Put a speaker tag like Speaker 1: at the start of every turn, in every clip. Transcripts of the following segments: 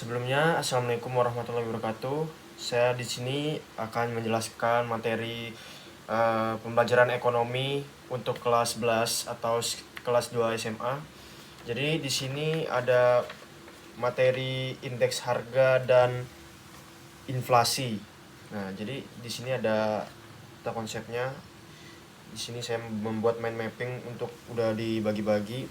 Speaker 1: Sebelumnya, Assalamualaikum warahmatullahi wabarakatuh. Saya di sini akan menjelaskan materi pembelajaran ekonomi untuk kelas 11 atau kelas 2 SMA. Jadi di sini ada materi indeks harga dan inflasi. Nah, jadi di sini ada konsepnya. Di sini saya membuat mind mapping untuk udah dibagi-bagi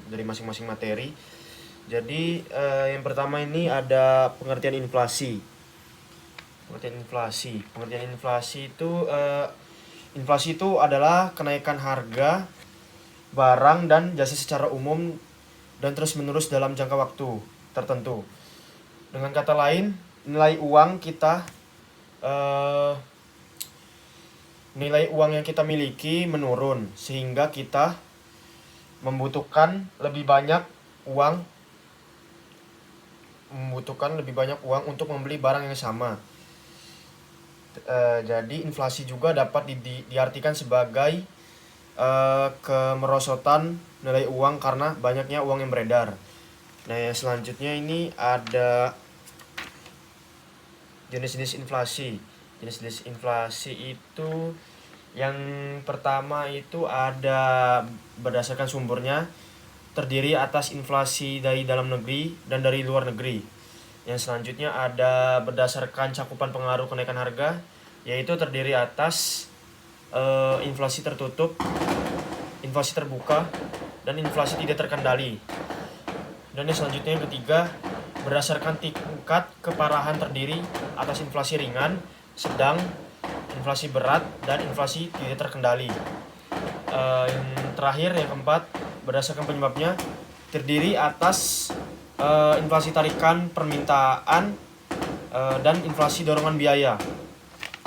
Speaker 1: dari masing-masing materi. Jadi yang pertama ini ada pengertian inflasi. Pengertian inflasi itu adalah kenaikan harga barang dan jasa secara umum dan terus-menerus dalam jangka waktu tertentu. Dengan kata lain, nilai uang yang kita miliki menurun sehingga kita membutuhkan lebih banyak uang untuk membeli barang yang sama. Jadi inflasi juga dapat diartikan sebagai kemerosotan nilai uang karena banyaknya uang yang beredar. Nah, yang selanjutnya ini ada jenis-jenis inflasi. Jenis-jenis inflasi itu yang pertama itu ada berdasarkan sumbernya, terdiri atas inflasi dari dalam negeri dan dari luar negeri. Yang selanjutnya ada berdasarkan cakupan pengaruh kenaikan harga, yaitu terdiri atas inflasi tertutup, inflasi terbuka, dan inflasi tidak terkendali. Dan yang selanjutnya yang ketiga, berdasarkan tingkat keparahan terdiri atas inflasi ringan, sedang, inflasi berat, dan inflasi tidak terkendali. Yang terakhir yang keempat, berdasarkan penyebabnya, terdiri atas inflasi tarikan permintaan dan inflasi dorongan biaya.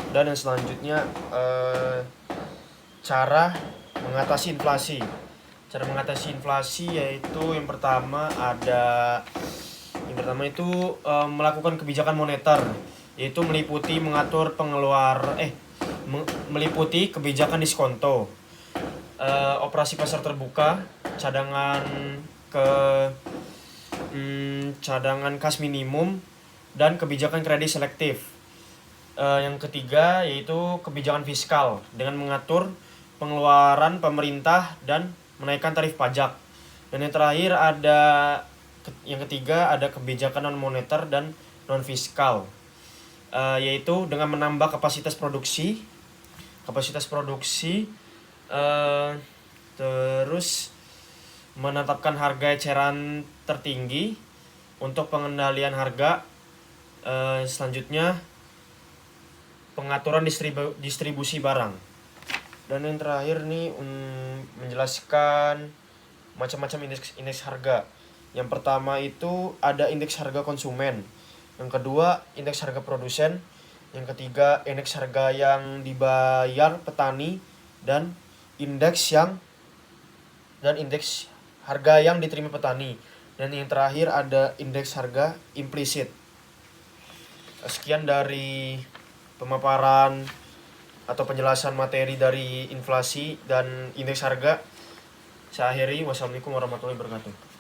Speaker 1: Dan yang selanjutnya cara mengatasi inflasi. Cara mengatasi inflasi yaitu yang pertama itu melakukan kebijakan moneter, yaitu meliputi meliputi kebijakan diskonto, operasi pasar terbuka, cadangan kas minimum, dan kebijakan kredit selektif. Yang ketiga yaitu kebijakan fiskal dengan mengatur pengeluaran pemerintah dan menaikkan tarif pajak. Dan yang terakhir yang ketiga ada kebijakan non moneter dan non fiskal, yaitu dengan menambah kapasitas produksi, terus menetapkan harga eceran tertinggi untuk pengendalian harga. Selanjutnya pengaturan distribusi barang. Dan yang terakhir nih menjelaskan macam-macam indeks harga. Yang pertama itu ada indeks harga konsumen, yang kedua indeks harga produsen, yang ketiga indeks harga yang dibayar petani, dan indeks harga yang diterima petani. Dan yang terakhir ada indeks harga implisit. Sekian dari pemaparan atau penjelasan materi dari inflasi dan indeks harga. Saya akhiri. Wassalamualaikum warahmatullahi wabarakatuh.